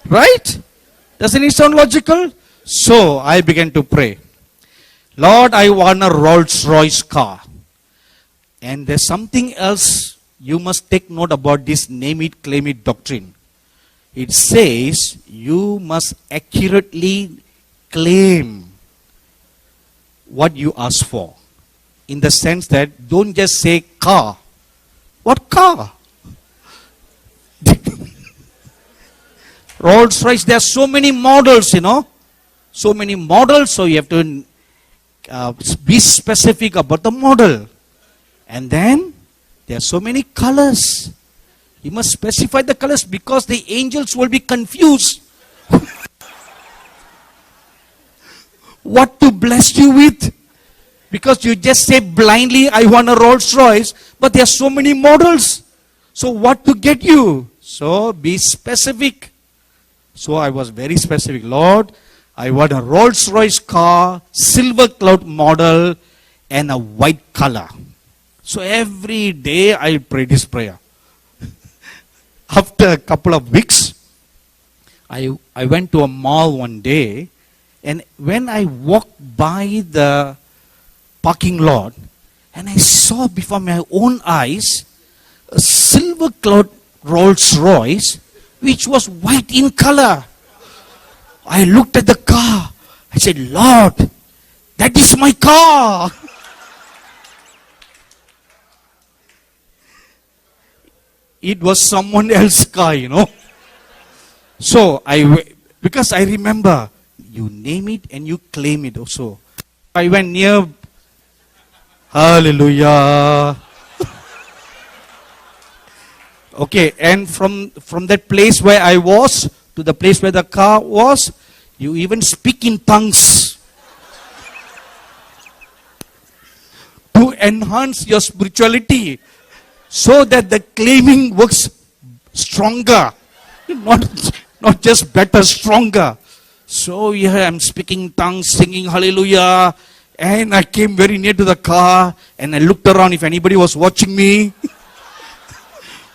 Right? Doesn't it sound logical? So I began to pray. Lord, I want a Rolls Royce car. And there's something else you must take note about this name it, claim it doctrine. It says you must accurately claim what you ask for. In the sense that don't just say car. What car? Rolls Royce, there are so many models, So many models, so you have to be specific about the model. And then, there are so many colors. You must specify the colors because the angels will be confused. What to bless you with? Because you just say blindly, I want a Rolls Royce, but there are so many models. So what to get you? So be specific. So I was very specific. Lord, I want a Rolls Royce car, silver cloud model, and a white color. So every day I pray this prayer. After a couple of weeks, I went to a mall one day, and when I walked by the parking lot, and I saw before my own eyes a silver cloud Rolls Royce, which was white in color. I looked at the car. I said, Lord, that is my car. It was someone else's car, So, because I remember, you name it and you claim it also. I went near, hallelujah. Okay, and from that place where I was to the place where the car was, you even speak in tongues to enhance your spirituality so that the claiming works stronger, not just better, stronger. So here I'm speaking tongues, singing hallelujah, and I came very near to the car and I looked around if anybody was watching me.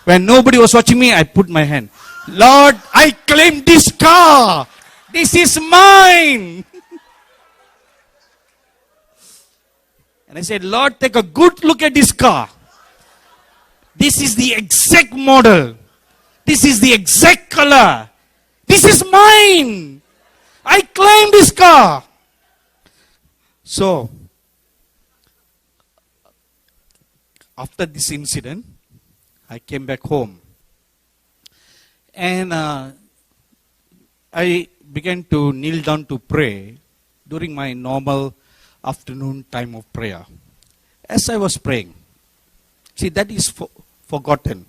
When nobody was watching me, I put my hand. Lord, I claim this car. This is mine. And I said, Lord, take a good look at this car. This is the exact model. This is the exact color. This is mine. I claim this car. So, after this incident, I came back home. And I began to kneel down to pray during my normal afternoon time of prayer. As I was praying, see, that is forgotten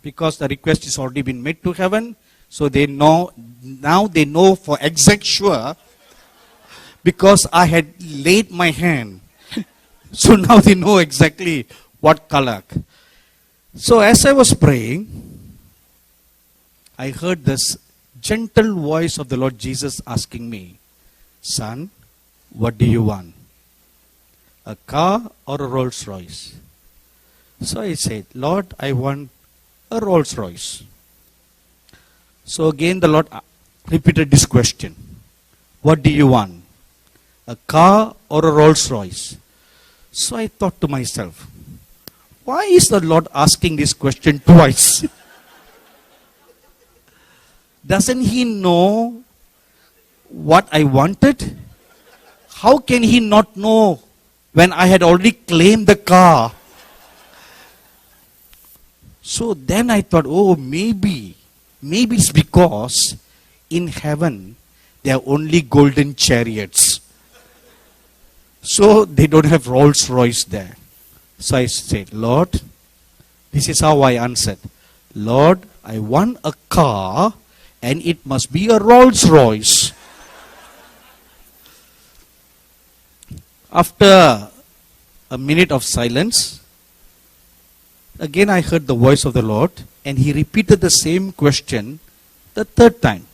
because the request is already been made to heaven. So they know, now they know for exact sure because I had laid my hand. So now they know exactly what color. So as I was praying, I heard this gentle voice of the Lord Jesus asking me, son, what do you want? A car or a Rolls Royce? So I said, Lord, I want a Rolls Royce. So again the Lord repeated this question. What do you want? A car or a Rolls Royce? So I thought to myself, why is the Lord asking this question twice? Doesn't He know what I wanted? How can He not know when I had already claimed the car? So then I thought, oh, maybe it's because in heaven there are only golden chariots. So they don't have Rolls Royce there. So I said, Lord, this is how I answered. Lord, I want a car and it must be a Rolls Royce. After a minute of silence, again I heard the voice of the Lord and He repeated the same question the third time.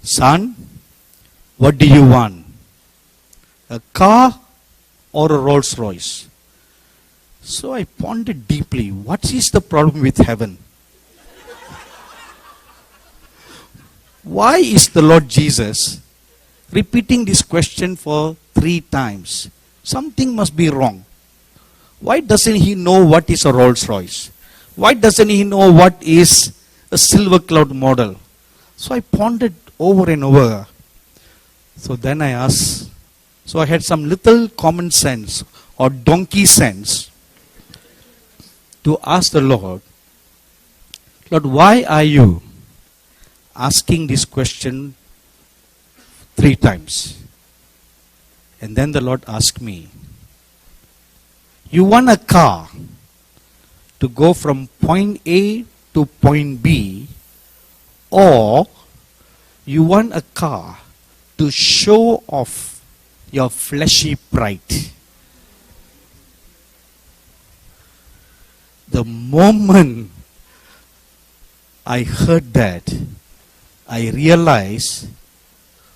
Son, what do you want? A car or a Rolls Royce? So I pondered deeply, what is the problem with heaven? why is the Lord Jesus repeating this question for 3 times? Something must be wrong. Why doesn't he know what is a Rolls Royce? Why doesn't he know what is a Silver Cloud model? So I pondered over and over. So then I asked, so I had some little common sense or donkey sense to ask the Lord, Lord, why are you asking this question 3 times? And then the Lord asked me, you want a car to go from point A to point B, or you want a car to show off your fleshy pride? The moment I heard that, I realized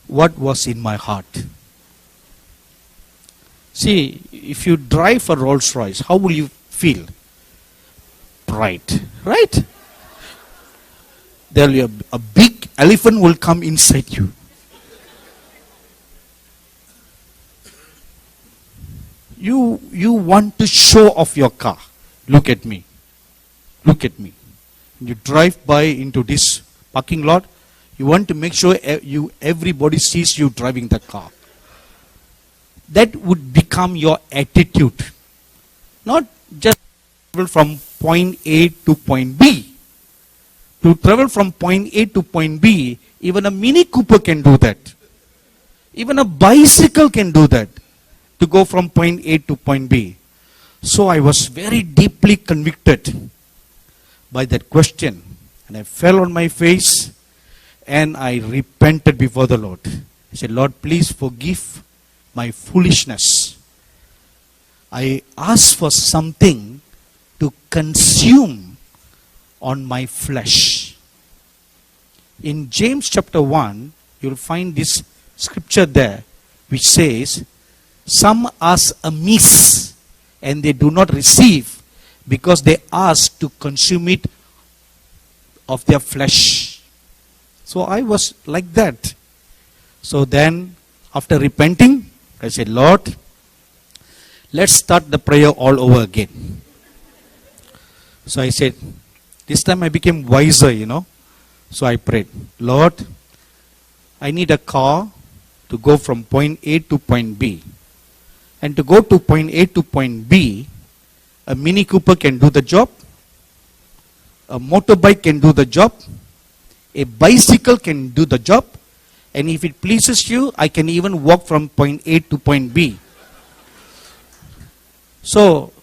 what was in my heart. See, if you drive a Rolls Royce, how will you feel? Pride, right? There will be a big elephant will come inside you. You want to show off your car. Look at me. Look at me. You drive by into this parking lot, you want to make sure everybody sees you driving the car. That would become your attitude. Not just travel from point A to point B. To travel from point A to point B, even a Mini Cooper can do that. Even a bicycle can do that. To go from point A to point B. So I was very deeply convicted by that question. And I fell on my face and I repented before the Lord. I said, Lord, please forgive my foolishness. I asked for something to consume on my flesh. In James chapter 1, you'll find this scripture there which says, some ask amiss and they do not receive because they ask to consume it of their flesh. So I was like that. So then, after repenting, I said, Lord, let's start the prayer all over again. So I said, this time I became wiser, So I prayed, Lord, I need a car to go from point A to point B. And to go to point A to point B, a Mini Cooper can do the job. A motorbike can do the job. A bicycle can do the job. And if it pleases you, I can even walk from point A to point B. So,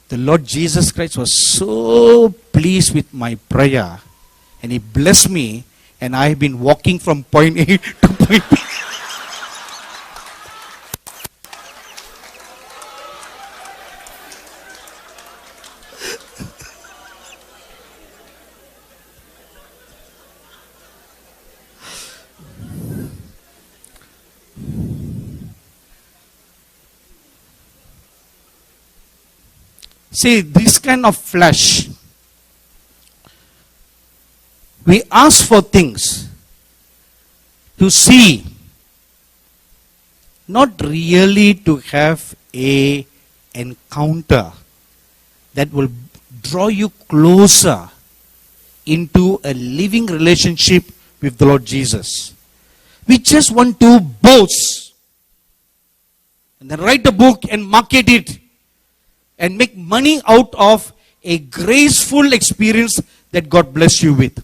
the Lord Jesus Christ was so pleased with my prayer. And He blessed me. And I have been walking from point A to point B. See, this kind of flesh, we ask for things to see, not really to have a encounter that will draw you closer into a living relationship with the Lord Jesus. We just want to boast and then write a book and market it and make money out of a graceful experience that God bless you with.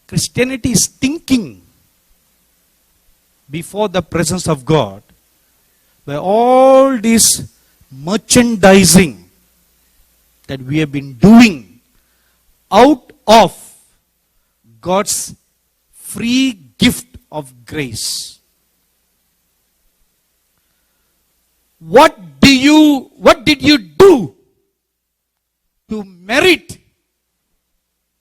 Christianity is thinking before the presence of God, where all this merchandising that we have been doing out of God's free gift of grace. What did you do to merit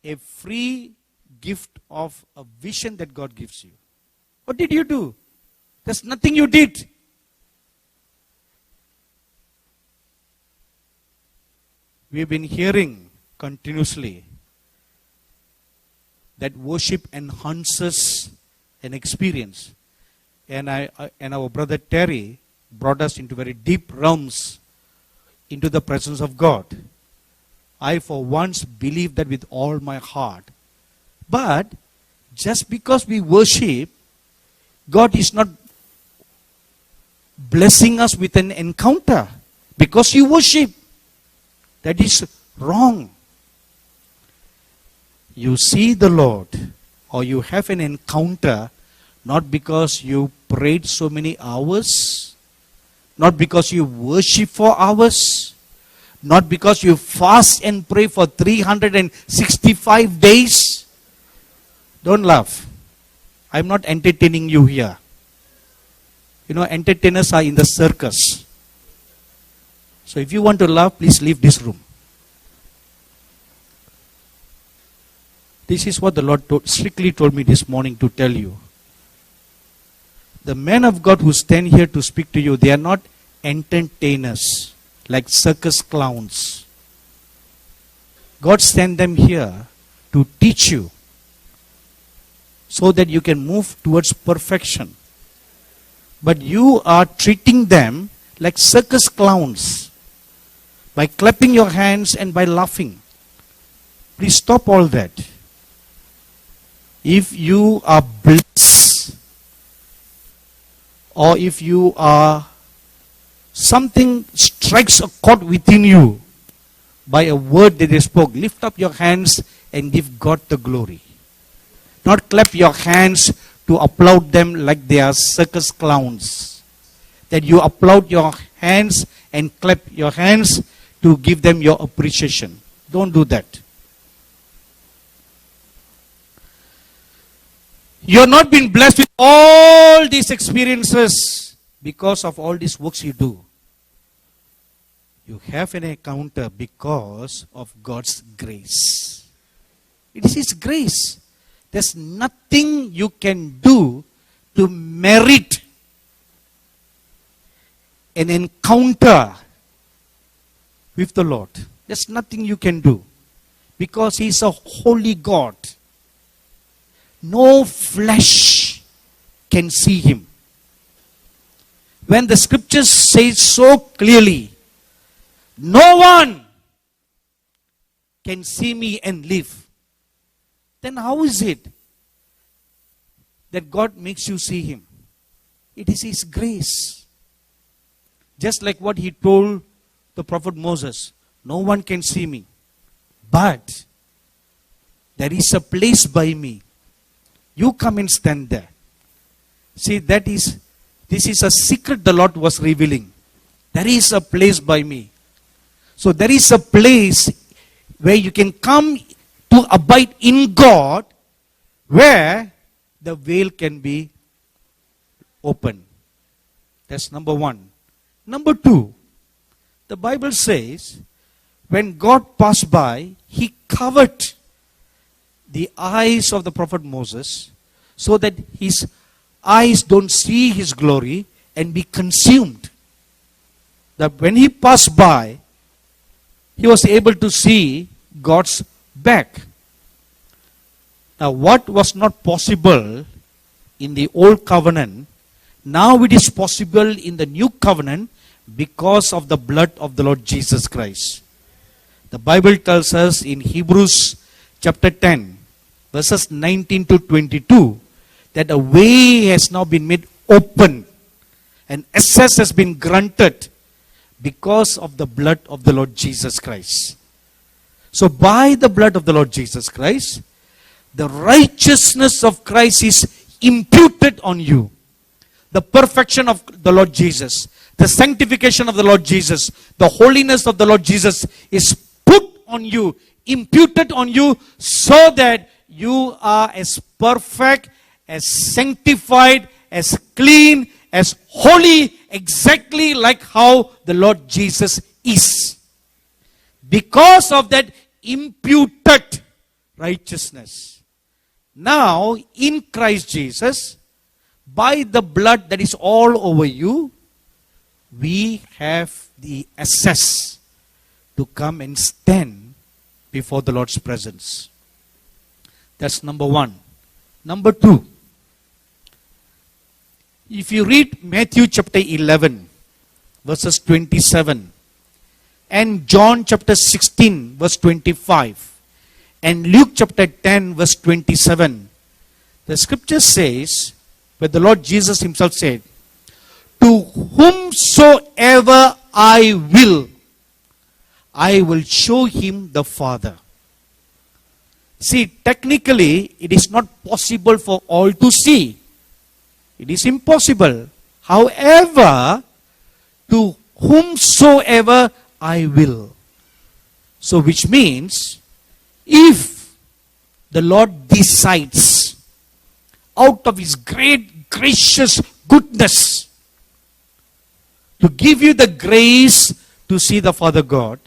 a free gift of a vision that God gives you? What did you do? There's nothing you did. we've been hearing continuously that worship enhances an experience. And our brother Terry brought us into very deep realms into the presence of God. I for once believe that with all my heart. But just because we worship, God is not blessing us with an encounter because you worship. That is wrong. You see the Lord or you have an encounter not because you prayed so many hours, not because you worship for hours, not because you fast and pray for 365 days. Don't laugh. I'm not entertaining you here. You know, entertainers are in the circus. So if you want to laugh, please leave this room. This is what the Lord strictly told me this morning to tell you. The men of God who stand here to speak to you, they are not entertainers like circus clowns. God sent them here to teach you so that you can move towards perfection. But you are treating them like circus clowns by clapping your hands and by laughing. Please stop all that. If you are blessed or if you are something strikes a chord within you by a word that they spoke, lift up your hands and give God the glory. Not clap your hands to applaud them like they are circus clowns. That you applaud your hands and clap your hands to give them your appreciation. Don't do that. You have not been blessed with all these experiences because of all these works you do. You have an encounter because of God's grace. It is His grace. There's nothing you can do to merit an encounter with the Lord. There's nothing you can do because He is a holy God. No flesh can see Him. When the scriptures say so clearly, no one can see me and live, then how is it that God makes you see Him? It is His grace. Just like what He told the prophet Moses, no one can see me, but there is a place by me. You come and stand there. See, this is a secret the Lord was revealing. There is a place by me. So there is a place where you can come to abide in God, where the veil can be open. That's number one. Number two, the Bible says, when God passed by, He covered the eyes of the prophet Moses so that his eyes don't see His glory and be consumed. That when he passed by, he was able to see God's back. Now, what was not possible in the old covenant, now it is possible in the new covenant because of the blood of the Lord Jesus Christ. The Bible tells us in Hebrews chapter 10, verses 19 to 22, that a way has now been made open and access has been granted because of the blood of the Lord Jesus Christ. So by the blood of the Lord Jesus Christ, the righteousness of Christ is imputed on you. The perfection of the Lord Jesus, the sanctification of the Lord Jesus, the holiness of the Lord Jesus is put on you, imputed on you, so that you are as perfect, as sanctified, as clean, as holy, exactly like how the Lord Jesus is. Because of that imputed righteousness. Now, in Christ Jesus, by the blood that is all over you, we have the access to come and stand before the Lord's presence. That's number one. Number two, if you read Matthew chapter 11, verses 27, and John chapter 16, verse 25, and Luke chapter 10, verse 27, the scripture says, where the Lord Jesus himself said, to whomsoever I will show him the Father. See, technically, it is not possible for all to see. It is impossible. However, to whomsoever I will. So, which means, if the Lord decides, out of his great gracious goodness, to give you the grace to see the Father God,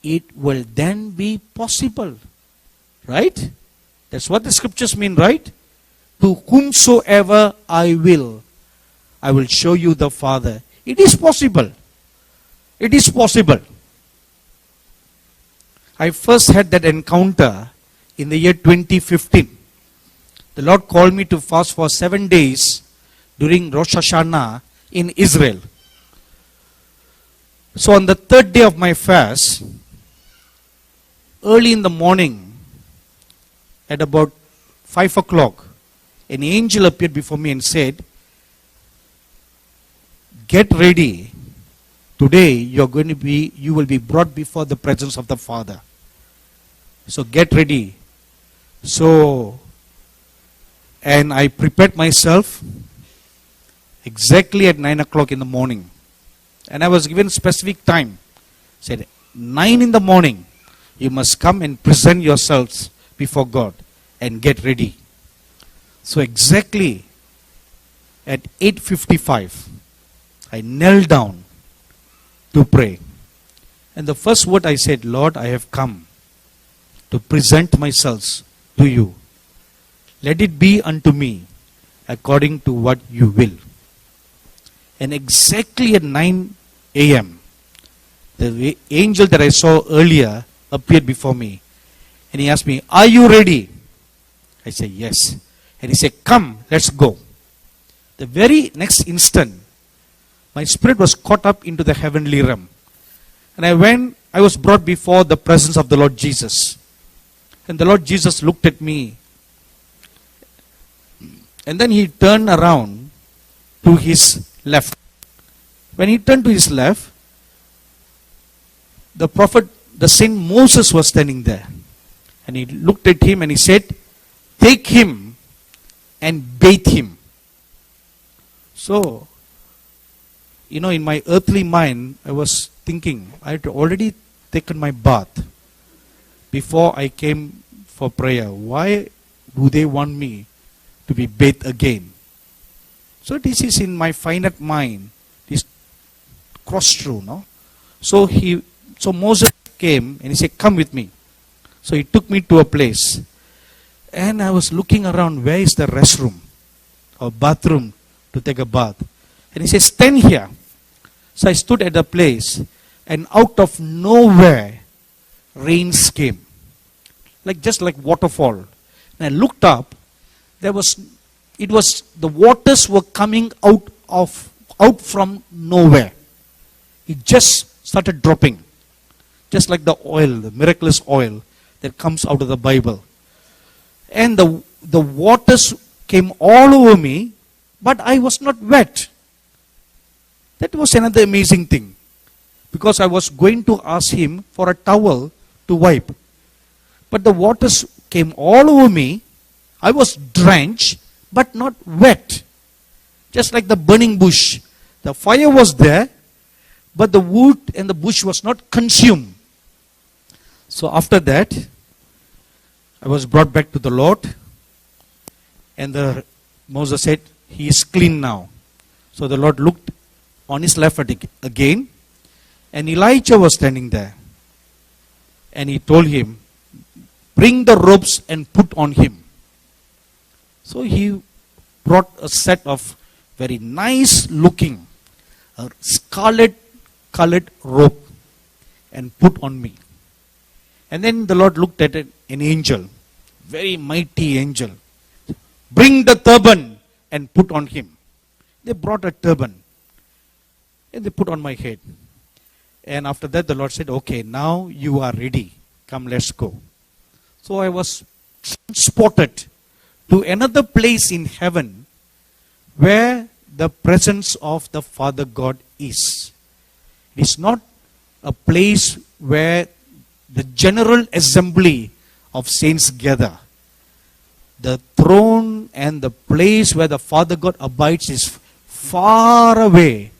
it will then be possible. Right? That's what the scriptures mean, right? To whomsoever I will show you the Father. It is possible. It is possible. I first had that encounter in the year 2015. The Lord called me to fast for 7 days during Rosh Hashanah in Israel. So on the third day of my fast, early in the morning, at about 5 o'clock, an angel appeared before me and said, get ready. Today you will be brought before the presence of the Father. So get ready. So, and I prepared myself exactly at 9 o'clock in the morning. And I was given specific time. Said, 9 in the morning, you must come and present yourselves before God and get ready. So exactly at 8:55, I knelt down to pray. And the first word I said, Lord, I have come to present myself to you. Let it be unto me according to what you will. And exactly at 9 a.m., the angel that I saw earlier appeared before me. And he asked me, are you ready? I said, yes. And he said, come, let's go. The very next instant, my spirit was caught up into the heavenly realm. And I was brought before the presence of the Lord Jesus. And the Lord Jesus looked at me. And then he turned around to his left. When he turned to his left, the prophet, the Saint Moses was standing there. And he looked at him and he said, take him and bathe him. So, in my earthly mind, I was thinking, I had already taken my bath before I came for prayer. Why do they want me to be bathed again? So this is in my finite mind, this crossed through, no? So Moses came and he said, come with me. So he took me to a place. And I was looking around, where is the restroom or bathroom to take a bath? And he said, stand here. So I stood at the place, and out of nowhere, rains came. Just like waterfall. And I looked up, the waters were coming out from nowhere. It just started dropping. Just like the oil, the miraculous oil that comes out of the Bible. And the waters came all over me, but I was not wet. That was another amazing thing. Because I was going to ask him for a towel to wipe. But the waters came all over me. I was drenched, but not wet. Just like the burning bush. The fire was there, but the wood and the bush was not consumed. So after that, I was brought back to the Lord. And Moses said, he is clean now. So the Lord looked on his left again. And Elijah was standing there. And he told him, bring the robes and put on him. So he brought a set of very nice looking, scarlet colored robe. and put on me. And then the Lord looked at an angel, very mighty angel. Bring the turban and put on him. They brought a turban and they put on my head. And after that the Lord said, okay, now you are ready. Come, let's go. So I was transported to another place in heaven where the presence of the Father God is. It is not a place where the general assembly of saints gather. The throne and the place where the Father God abides is far away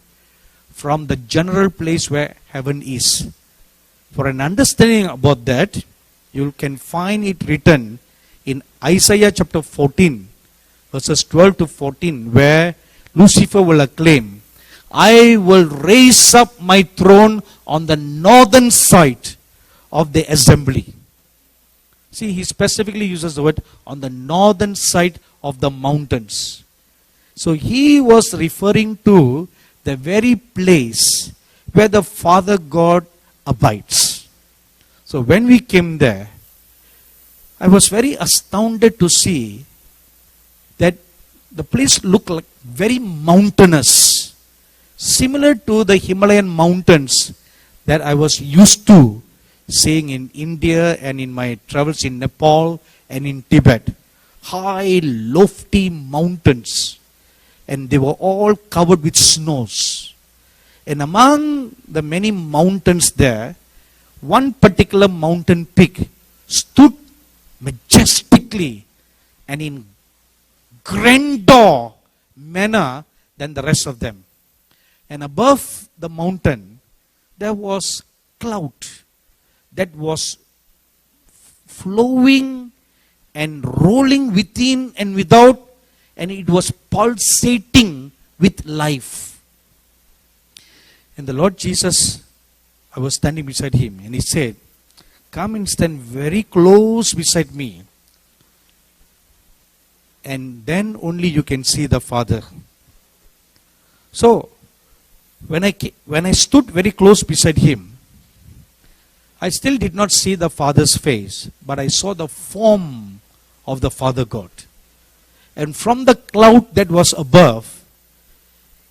from the general place where heaven is. For an understanding about that, you can find it written in Isaiah chapter 14, verses 12 to 14, where Lucifer will acclaim, I will raise up my throne on the northern side of the assembly. See, he specifically uses the word on the northern side of the mountains. So he was referring to the very place where the Father God abides. So when we came there, I was very astounded to see that the place looked like very mountainous, similar to the Himalayan mountains that I was used to seeing in India and in my travels in Nepal and in Tibet. High, lofty mountains. And they were all covered with snows. And among the many mountains there, one particular mountain peak stood majestically and in grandeur manner than the rest of them. And above the mountain, there was cloud that was flowing and rolling within and without, and it was pulsating with life. And the Lord Jesus, I was standing beside him, and he said, come and stand very close beside me, and then only you can see the Father. So, when I stood very close beside him, I still did not see the Father's face, but I saw the form of the Father God. And from the cloud that was above,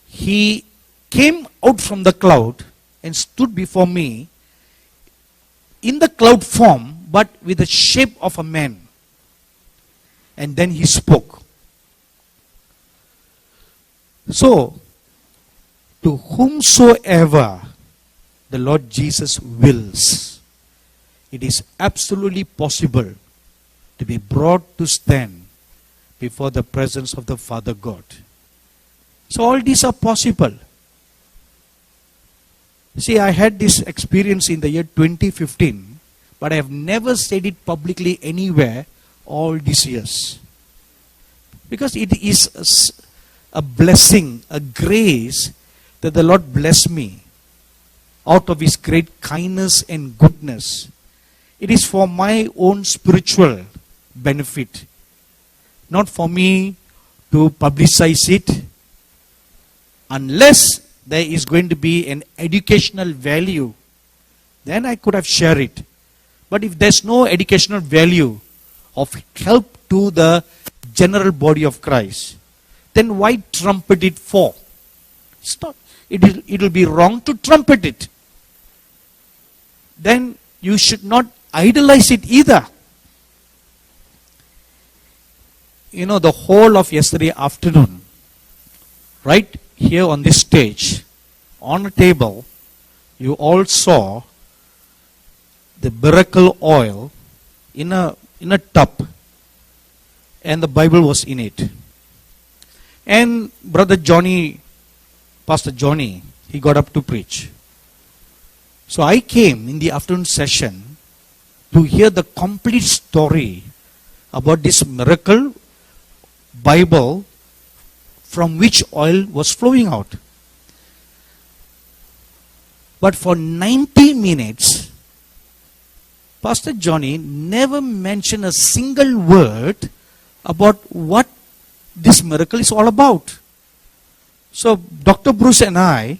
he came out from the cloud and stood before me in the cloud form, but with the shape of a man. And then he spoke. So, to whomsoever the Lord Jesus wills, it is absolutely possible to be brought to stand before the presence of the Father God. So all these are possible. See, I had this experience in the year 2015, but I have never said it publicly anywhere all these years. Because it is a blessing, a grace that the Lord blessed me out of His great kindness and goodness. It is for my own spiritual benefit, not for me to publicize it. Unless there is going to be an educational value, then I could have shared it. But if there's no educational value of help to the general body of Christ, then why trumpet it for? It'll be wrong to trumpet it. Then you should not idolize it either. You know, the whole of yesterday afternoon, right here on this stage, on a table, you all saw the miracle oil in a tub, and the Bible was in it. And Brother Johnny, Pastor Johnny, he got up to preach. So I came in the afternoon session to hear the complete story about this miracle Bible from which oil was flowing out. But for 90 minutes, Pastor Johnny never mentioned a single word about what this miracle is all about. So Dr. Bruce and I,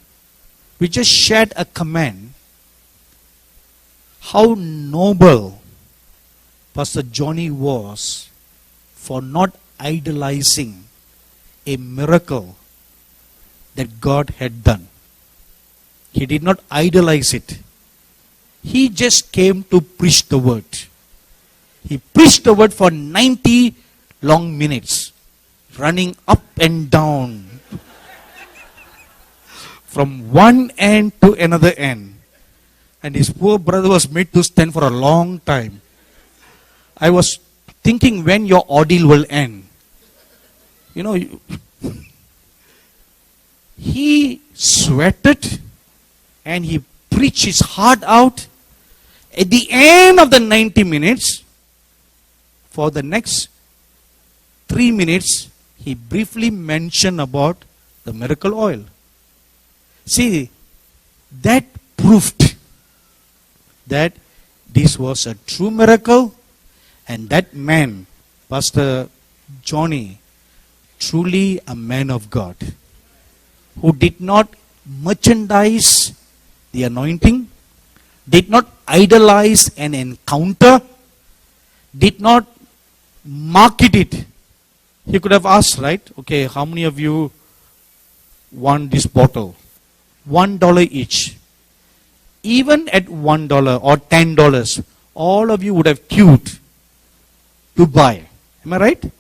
we just shared a comment how noble Pastor Johnny was for not idolizing a miracle that God had done. He did not idolize it. He just came to preach the word. He preached the word for 90 long minutes, running up and down from one end to another end. And his poor brother was made to stand for a long time. I was thinking when your ordeal will end. You know, he sweated and he preached his heart out. At the end of the 90 minutes, for the next 3 minutes, he briefly mentioned about the miracle oil. See, that proved that this was a true miracle, and that man, Pastor Johnny, truly a man of God, who did not merchandise the anointing, did not idolize an encounter, did not market it. He could have asked, right? Okay, how many of you want this bottle? $1 each. Even at $1 or $10, all of you would have queued to buy. Am I right?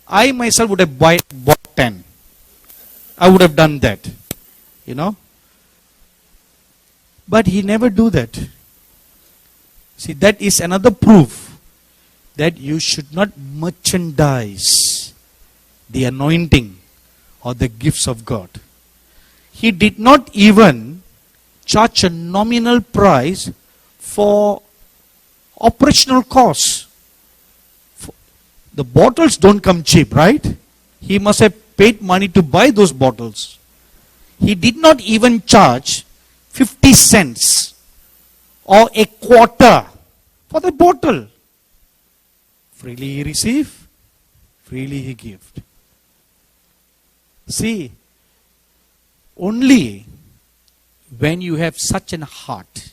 I myself would have bought 10. I would have done that. You know? But he never do that. See, that is another proof that you should not merchandise the anointing or the gifts of God. He did not even charge a nominal price for operational costs. The bottles don't come cheap, right? He must have paid money to buy those bottles. He did not even charge 50 cents or a quarter for the bottle. Freely he receive, freely he give. See, only when you have such an heart,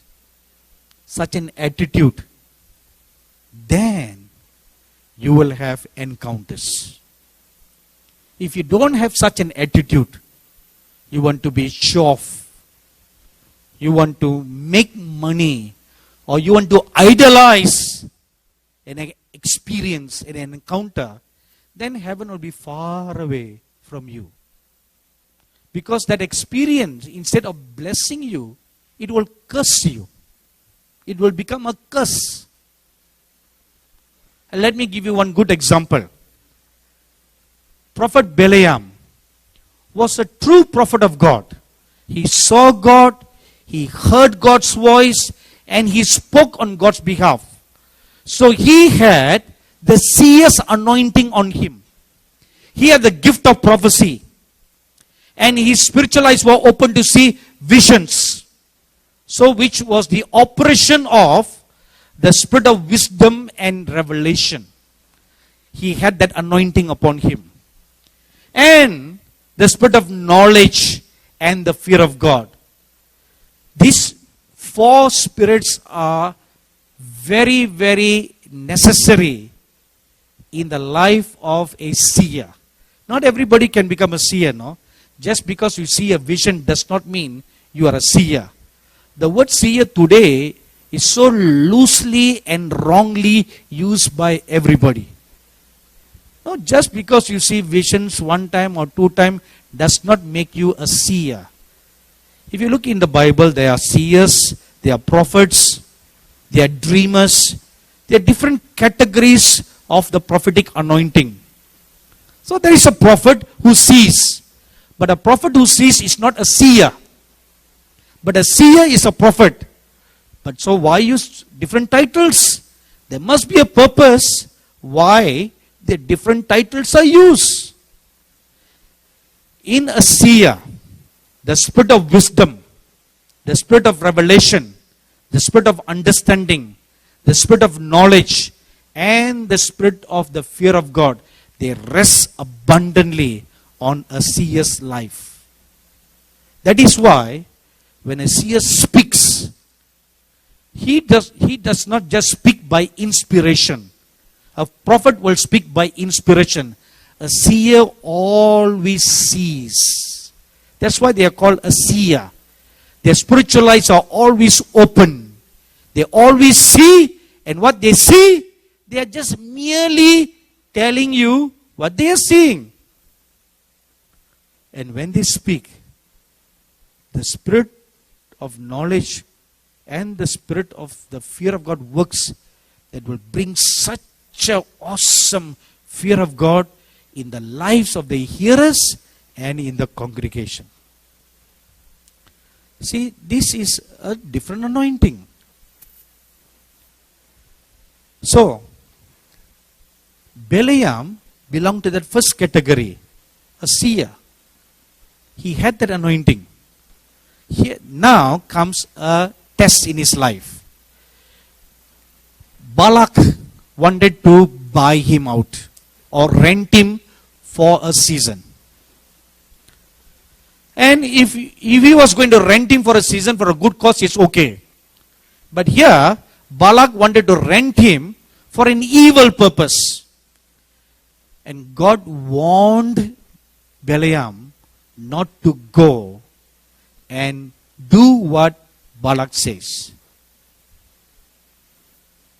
such an attitude, then you will have encounters. If you don't have such an attitude, you want to be show off, you want to make money, or you want to idolize an experience, an encounter, then heaven will be far away from you. Because that experience, instead of blessing you, it will curse you. It will become a curse. And let me give you one good example. Prophet Balaam was a true prophet of God. He saw God, he heard God's voice, and he spoke on God's behalf. So he had the seer's anointing on him. He had the gift of prophecy. And his spiritual eyes were open to see visions. So which was the operation of the spirit of wisdom and revelation. He had that anointing upon him. And the spirit of knowledge and the fear of God. These four spirits are very, very necessary in the life of a seer. Not everybody can become a seer, no? Just because you see a vision does not mean you are a seer. The word seer today is so loosely and wrongly used by everybody. No, just because you see visions one time or two times does not make you a seer. If you look in the Bible, there are seers, there are prophets, there are dreamers. There are different categories of the prophetic anointing. So there is a prophet who sees. But a prophet who sees is not a seer. But a seer is a prophet. But so why use different titles? There must be a purpose why the different titles are used. In a seer, the spirit of wisdom, the spirit of revelation, the spirit of understanding, the spirit of knowledge, and the spirit of the fear of God, they rest abundantly on a seer's life. That is why when a seer speaks, he does not just speak by inspiration. A prophet will speak by inspiration. A seer always sees. That's why they are called a seer. Their spiritual eyes are always open. They always see, and what they see, they are just merely telling you what they are seeing. And when they speak, the spirit of knowledge and the spirit of the fear of God works that will bring such an awesome fear of God in the lives of the hearers and in the congregation. See, this is a different anointing. So, Balaam belonged to that first category, a seer. He had that anointing. Here, now comes a test in his life. Balak wanted to buy him out or rent him for a season. And if he was going to rent him for a season for a good cause, it's okay. But here, Balak wanted to rent him for an evil purpose. And God warned Balaam not to go and do what Balak says.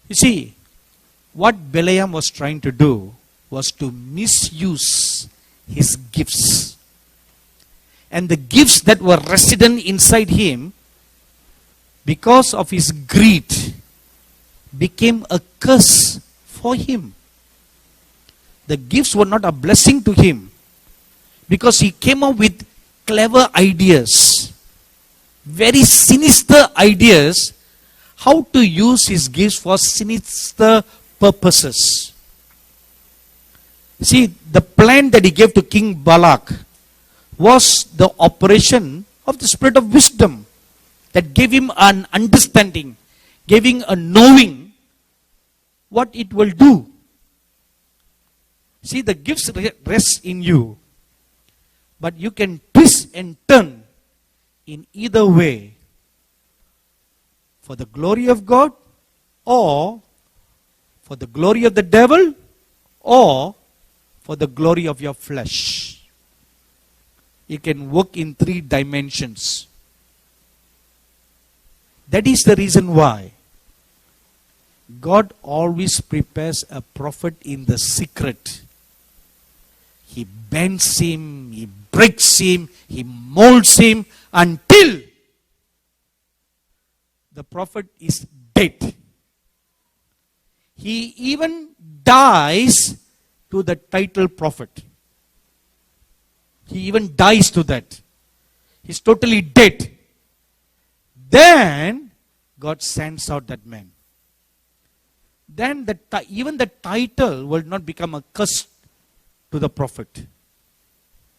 You see, what Balaam was trying to do was to misuse his gifts. And the gifts that were resident inside him, because of his greed, became a curse for him. The gifts were not a blessing to him, because he came up with clever ideas, very sinister ideas, how to use his gifts for sinister purposes. See, the plan that he gave to King Balak was the operation of the spirit of wisdom that gave him an understanding, gave him a knowing what it will do. See, the gifts rest in you, but you can twist and turn in either way for the glory of God, or for the glory of the devil, or for the glory of your flesh. You can work in 3 dimensions. That is the reason why God always prepares a prophet in the secret. He bends him, he breaks him, he molds him until the prophet is dead. He even dies to the title prophet. He even dies to that. He's totally dead. Then God sends out that man. Then even the title will not become a curse to the prophet.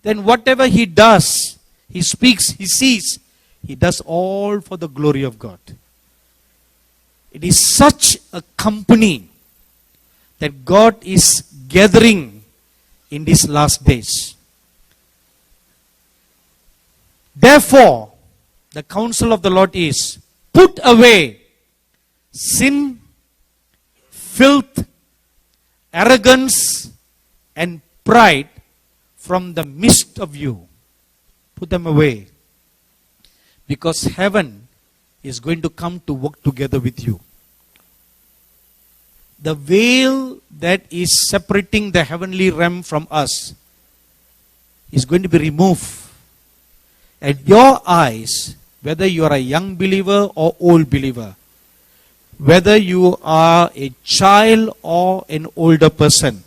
Then whatever he does, he speaks, he sees, he does all for the glory of God. It is such a company that God is gathering in these last days. Therefore, the counsel of the Lord is, put away sin, filth, arrogance, and pride from the midst of you. Put them away. Because heaven is going to come to work together with you. The veil that is separating the heavenly realm from us is going to be removed. At your eyes, whether you are a young believer or old believer, whether you are a child or an older person,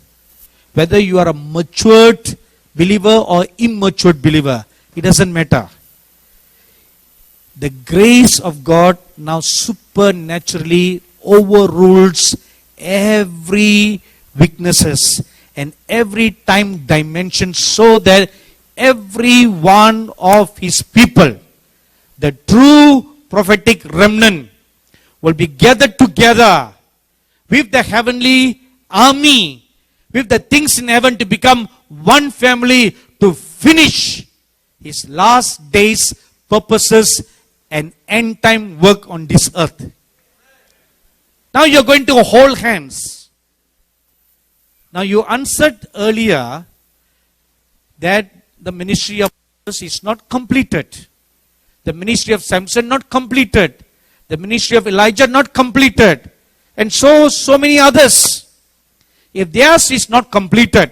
whether you are a matured believer or immature believer, it doesn't matter. The grace of God now supernaturally overrules every weaknesses and every time dimension, so that every one of his people, the true prophetic remnant, will be gathered together with the heavenly army, with the things in heaven, to become one family to finish his last days purposes and end time work on this earth. Now you're going to hold hands. Now you answered earlier that the ministry of Moses is not completed. The ministry of Samson not completed. The ministry of Elijah not completed. And so many others. If theirs is not completed,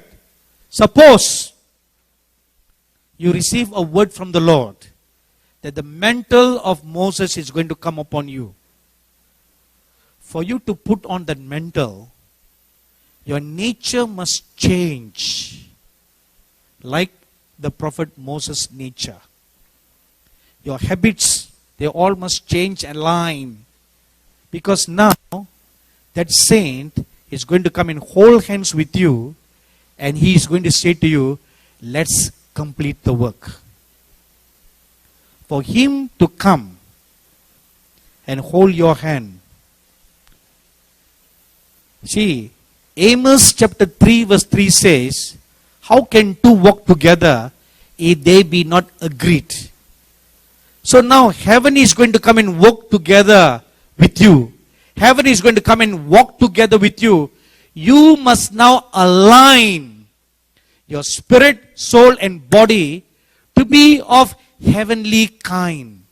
suppose you receive a word from the Lord that the mantle of Moses is going to come upon you. For you to put on that mantle, your nature must change like the prophet Moses' nature. Your habits, they all must change and align. Because now, that saint is going to come and hold hands with you, and he is going to say to you, let's complete the work. For him to come and hold your hand. See, Amos chapter 3 verse 3 says, how can two walk together if they be not agreed? So now heaven is going to come and walk together with you. Heaven is going to come and walk together with you. You must now align your spirit, soul and body to be of heavenly kind.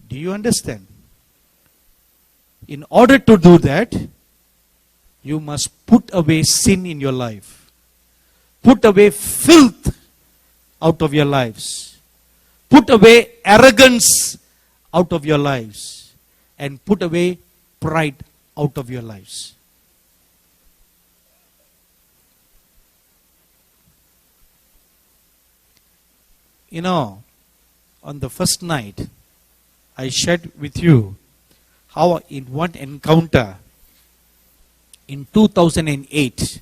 Do you understand? In order to do that, you must put away sin in your life. Put away filth out of your lives. Put away arrogance out of your lives. And put away pride out of your lives. You know, on the first night, I shared with you how in one encounter in 2008,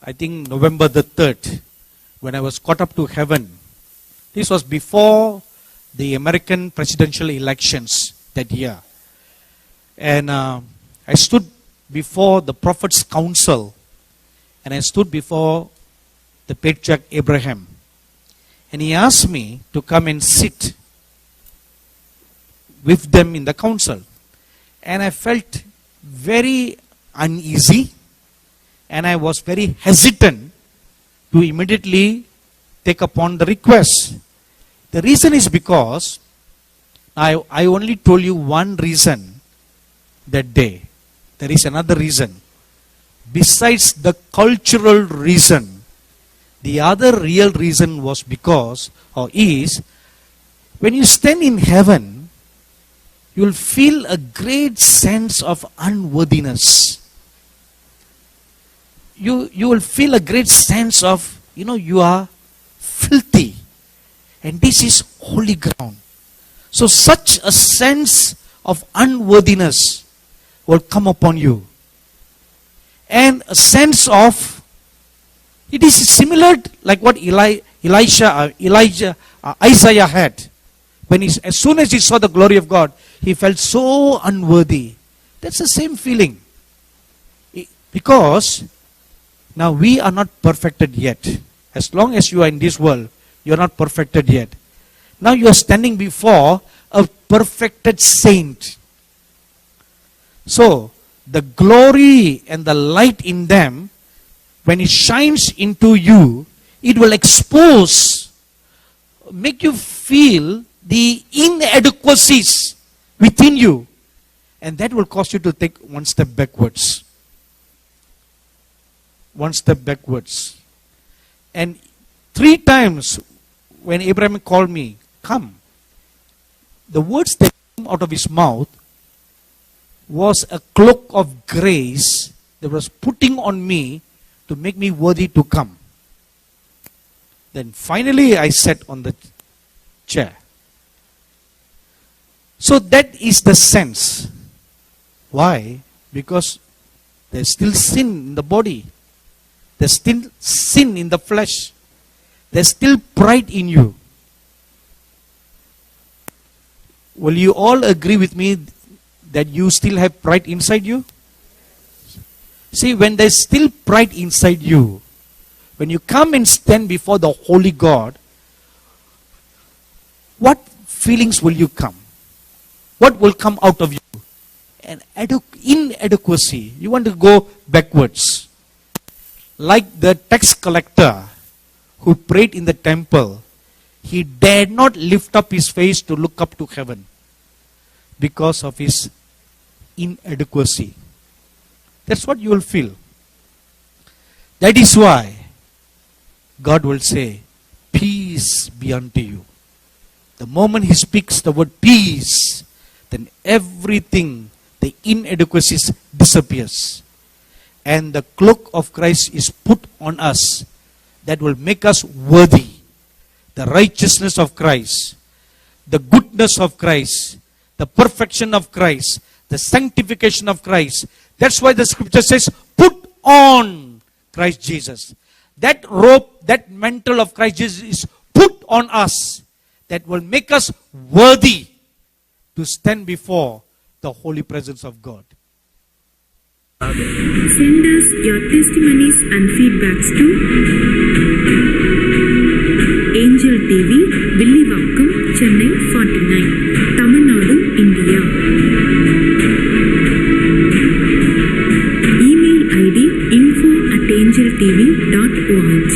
I think November the 3rd, when I was caught up to heaven. This was before the American presidential elections that year. And I stood before the prophet's council, and I stood before the patriarch Abraham. And he asked me to come and sit with them in the council. And I felt very uneasy, and I was very hesitant to immediately take upon the request. The reason is because I only told you one reason that day. There is another reason. Besides the cultural reason, the other real reason was because, or is, when you stand in heaven, you will feel a great sense of unworthiness. You will feel a great sense of, you are filthy. And this is holy ground. So such a sense of unworthiness will come upon you. And a sense of, it is similar like what Isaiah had. When as soon as he saw the glory of God, he felt so unworthy. That's the same feeling. Because now we are not perfected yet. As long as you are in this world, you are not perfected yet. Now you are standing before a perfected saint. So, the glory and the light in them, when it shines into you, it will expose, make you feel the inadequacies within you. And that will cause you to take one step backwards. One step backwards. And 3 times when Abraham called me, come, the words that came out of his mouth was a cloak of grace that was putting on me to make me worthy to come. Then finally I sat on the chair. So that is the sense. Why? Because there's still sin in the body. There's still sin in the flesh. There's still pride in you. Will you all agree with me that you still have pride inside you? See, when there's still pride inside you, when you come and stand before the holy God, what feelings will you come? what will come out of you? An inadequacy. You want to go backwards. Like the tax collector who prayed in the temple, he dared not lift up his face to look up to heaven because of his inadequacy. That's what you will feel. That is why God will say, peace be unto you. The moment he speaks the word peace, then everything, the inadequacies disappears. And the cloak of Christ is put on us that will make us worthy. The righteousness of Christ, the goodness of Christ, the perfection of Christ, the sanctification of Christ. That's why the scripture says, put on Christ Jesus. That robe, that mantle of Christ Jesus is put on us. That will make us worthy to stand before the holy presence of God. Send us your testimonies and feedbacks to Angel TV, Villivakkam, Chennai 49, Tamil Nadu, India. Email ID info@angeltv.org.